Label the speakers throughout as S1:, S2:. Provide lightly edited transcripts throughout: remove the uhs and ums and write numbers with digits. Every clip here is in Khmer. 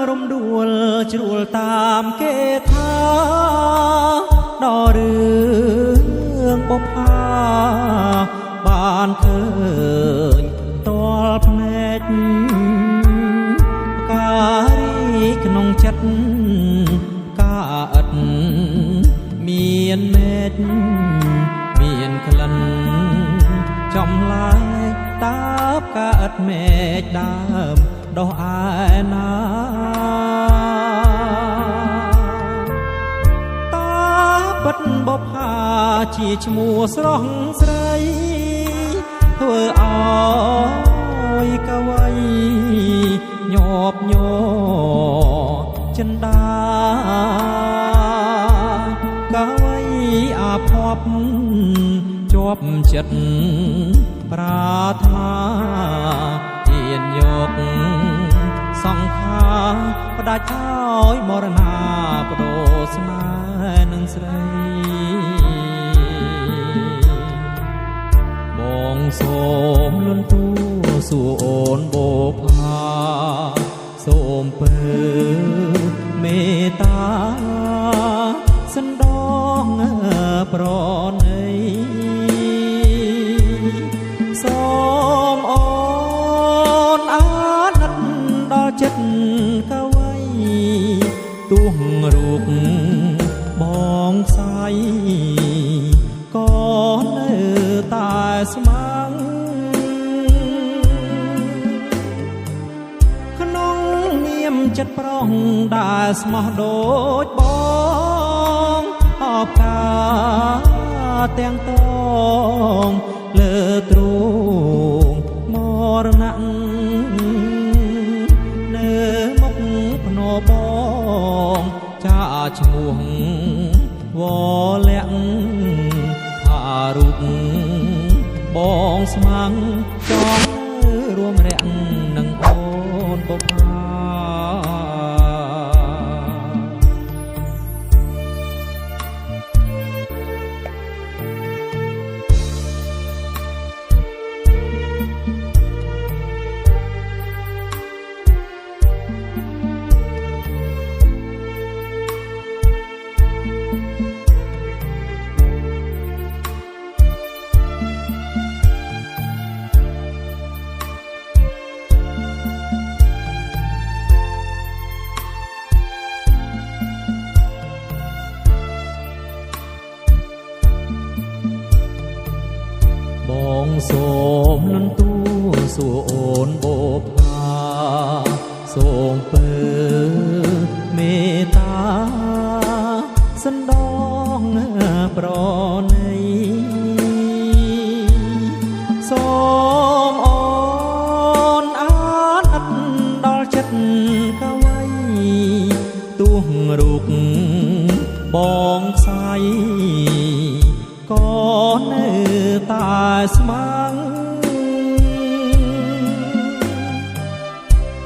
S1: រំដួលជ្រួលតាមគេថាដល់រឿងបុប្ផាបានឃើញតលភ្នែកការីក្នុងចិត្តកាអិតមានមេឃមានក្លិនចំឡាយតាបកាអិតមេឃដើមដោះឯណាតាពិតបុប្ផាជាឈ្មោះស្រស់ស្រីធ្វើឲ្យកវីញាប់ញ័រចិន្តាកវីអាភ័ព្វជាប់ចិត្តប្រាថ្នាទៀនយកសង្ខាផ្ដាច់ឲ្យមរណាបដូរស្នេហ៍នឹងស្រីបងសូមលន់ទូសួរអូនបុប្ផាសូមពើមេត្តាសណ្ដងប្រណីសូមអូនអាណិតដល់ចិត្តកវីទោះរូបបងស្អីក៏នៅតែស្មៅក្នុងនាមចិត្តប្រុសដែលស្មោះដូចបងអបការទាំងតងលើទ្រូងមរណៈនៅមុខភ្នំបងចាឈ្មោះវលាក់ថារូបបងស្មាំងចង់រួមរាក់នឹងអូនបុប្ផាបងសូមលន់ទូសួរអូនបុប្ផាសូមពើមេត្តាសណ្ដងប្រណីសូមអូនអាណិតដល់ចិត្តកវីទោះរូបបងស្អីក៏នៅតែស្មៅ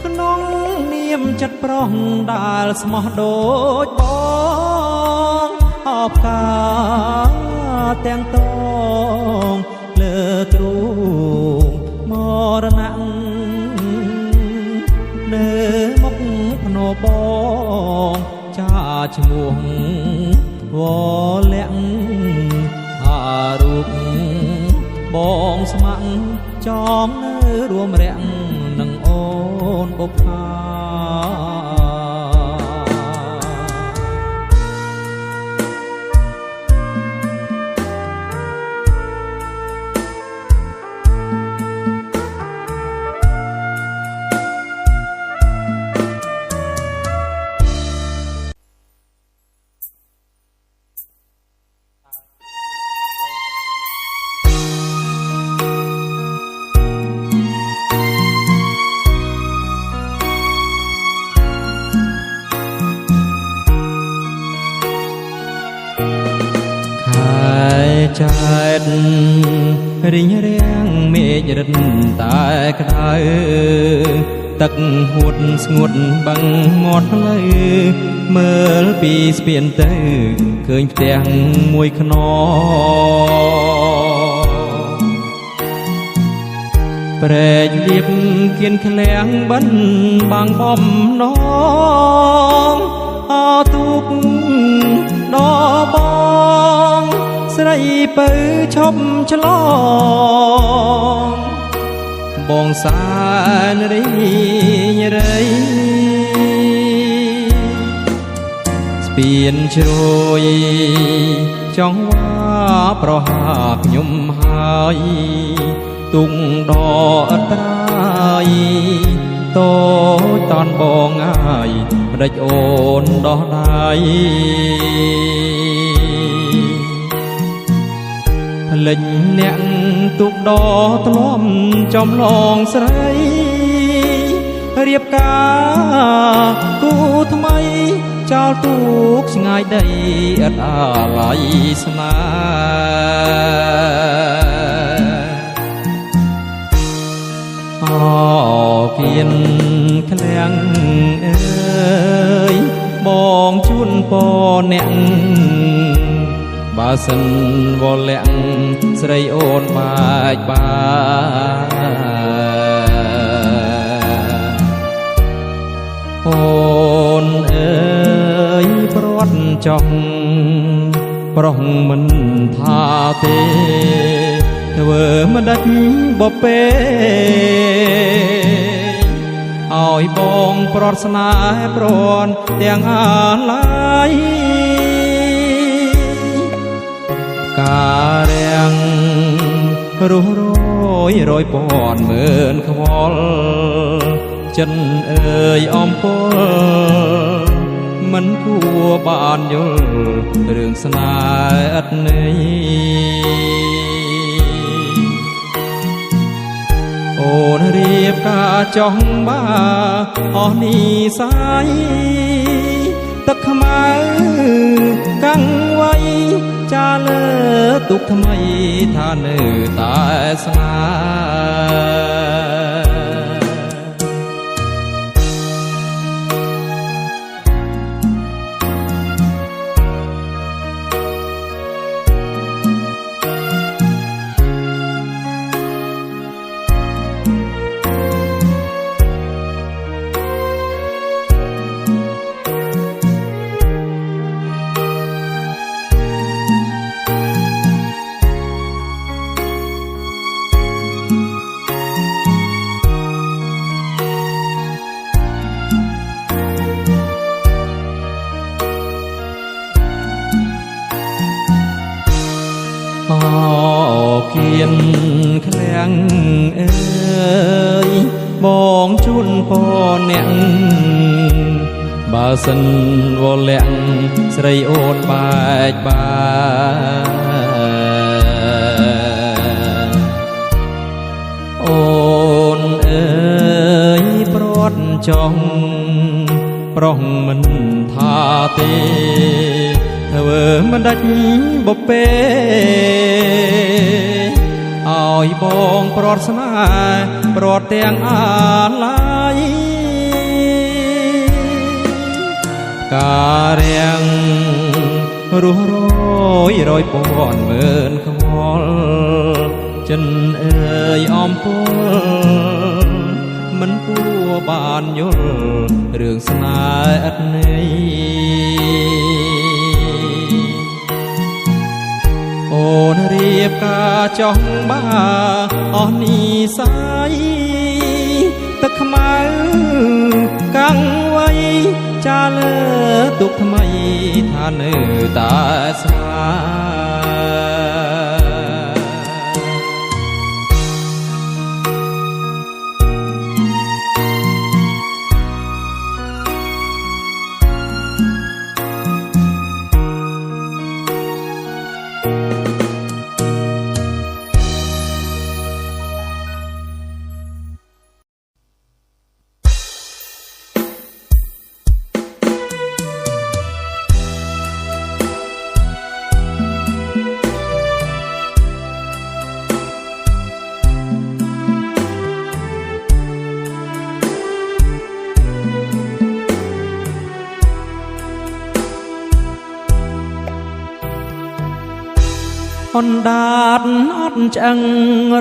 S1: ក្នុងនាមចិត្តប្រុសដែលស្មោះដូចបងអបការទាំងតងលើទ្រូងមរណៈនៅមុខភ្នំបងចាឈ្មោះវលាក់រូបបងស្ម័គ្រចង់នៅរួមរាក់នឹងអូនបុប្ផាចែករិញរាំងមេឃរិតតែក្តៅទឹកហួតស្ងួតបឹងមាត់ផ្លូវមើលពីស្ពានទៅឃើញផ្ទះមួយខ្នង ប្រែកលៀបគៀនឃ្លាំងបិណ្ឌបាំងបំណងអទុកដល់បងស្រីពៅឈប់ឆ្លងបងសានរីរៃស្ពានជ្រោយចង់ว่าប្រហាខ្ញុំហើយទុងដអត្រាយតូចតនបងអាយម្ដេចអូនដោះដៃភ្លេចអ្នកទុកដធ្លាប់ចំឡងស្រីរៀបការគូថ្មីចោលទូកឆ្ងាយដីឥតអាល័យស្នេហ៍អគៀនឃ្លាំងអើយបងជូនពរអ្នកបើសិនវលាក់ស្រីអូនបាច់អូនអើយព្រាត់ចង់ប្រុសមិនថាទេធ្វើមិនដាច់បបេឲ្យបងប្រត់ស្នេហ៍ព្រាន់ទាំងអាឡ័យការរាំងរស់រយរយពណ៌មើលខ្វល់ចិនអើយអំពើមិនគួរបានយល់រឿងស្នេហ៍ឥតន័យអូនរៀបការចង់បាអស់នីសាយទឹកខ្មៅកាំងໄວចាលើទុកថ្មីថានៅតែស្នេហ៍អគៀនឃ្លាំងអើយបងជូនពរអ្នកបើសិនវលាក់ស្រីអូនបែកអូនអើយព្រាត់ចង់ប្រុសមិនថាទេធ្វើមិនដាច់បបេឲ្យបងប្រត់ស្នេហ៍ប្រត់ទាំងអាឡ័យការរាំងរស់រយរយពណ៌មើលខ្វល់ចិនអើយអំពើមិនគួរបានយល់រឿងស្នេហ៍ឥតន័យអូនរៀបការចង់បាអស់នីសាយទឹកខ្មៅកាំងໄວចាលើទុកថ្មីថានៅតែស្នេហ៍ អណ្ដាតអត់ឆ្អឹង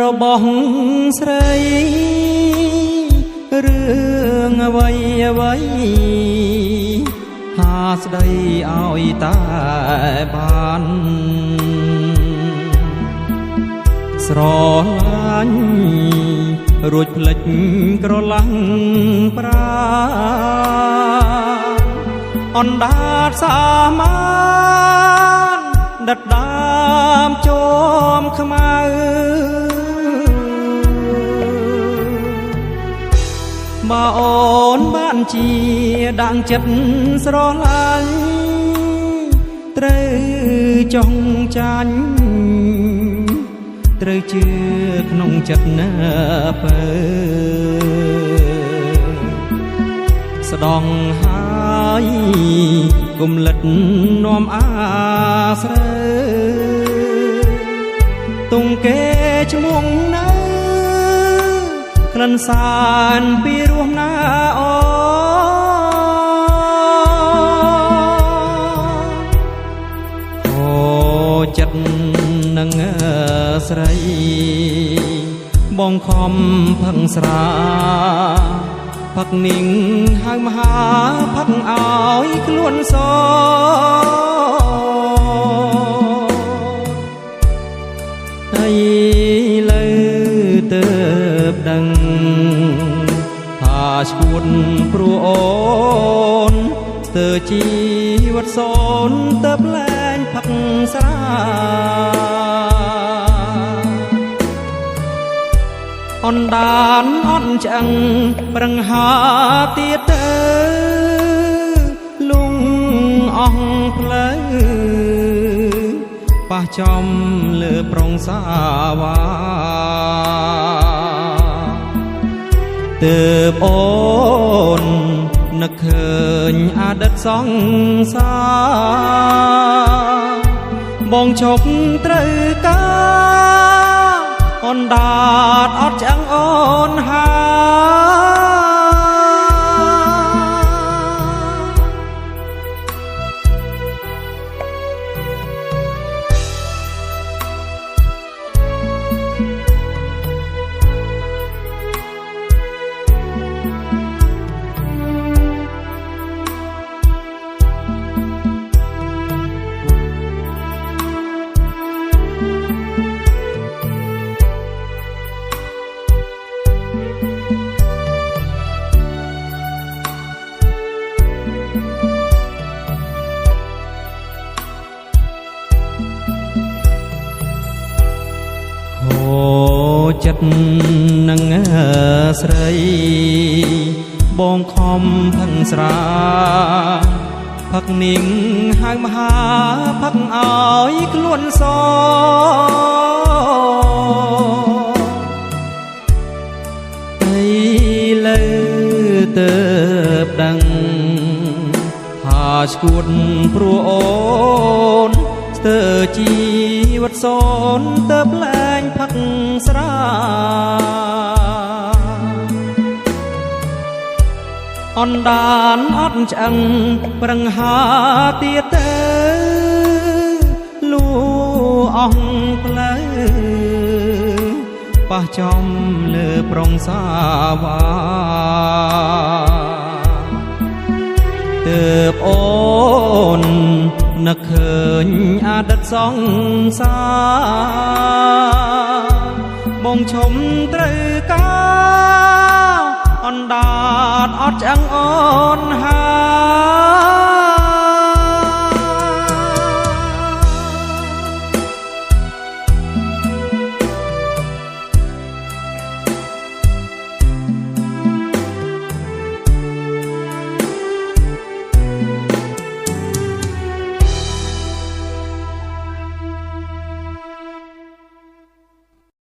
S1: របស់ស្រីរឿងអ្វីអ្វីហាស្ដីឲ្យតែបានស្រឡាញ់រួចភ្លេចក្រឡាំងប្រាអណ្ដាតសាមានដិតដាមជោមខ្មៅបើអូនបានជាដាំងចិត្តស្រឡាញ់ត្រូវចង់ចាញ់ត្រូវជឿក្នុងចិត្តណាពើស្ដងហើយគុំលិតនាំអាស្រើទុំគេឈ្មោះនៅក្លិនសានពីរោះណាអូចិត្តនឹងស្រីបងខំផឹងស្រាផឹកនាងហៅមហាផឹកឲ្យខ្លួនសហើយលើទៅដឹងថាឈួតព្រោះអូនស្ទើរជីវិតសូនទៅប្លែងផឹកស្រាអណ្ដានអត់ឆ្អឹងប្រឹងហាទៀតទៅលងអស់ផ្លូវប៉ះចំលើប្រុងសាវ៉ាទើបអូននឹកឃើញអតីតសង្សារបងឈប់ត្រូវការអណ្ដាតអត់ឆ្អឹងអូនហាចិត្តនឹងស្រីបងខំផឹងស្រាផឹកនាងហៅមហាផឹកឲ្យខ្លួនសតែលើទៅដឹងថាឈួតព្រោះអូនស្ទើរជីវិតសូនទៅប្លែងផឹកស្រាអណ្ដានអត់ឆ្អឹងប្រឹងហាទៀតទៅលូអស់ផ្លូវប៉ះចំលើប្រុងសាវ៉ាទើបអូននឹកឃើញអតីតសង្សារបងឈុំត្រូវការអណ្ដាតអត់ឆ្អឹងអូនហា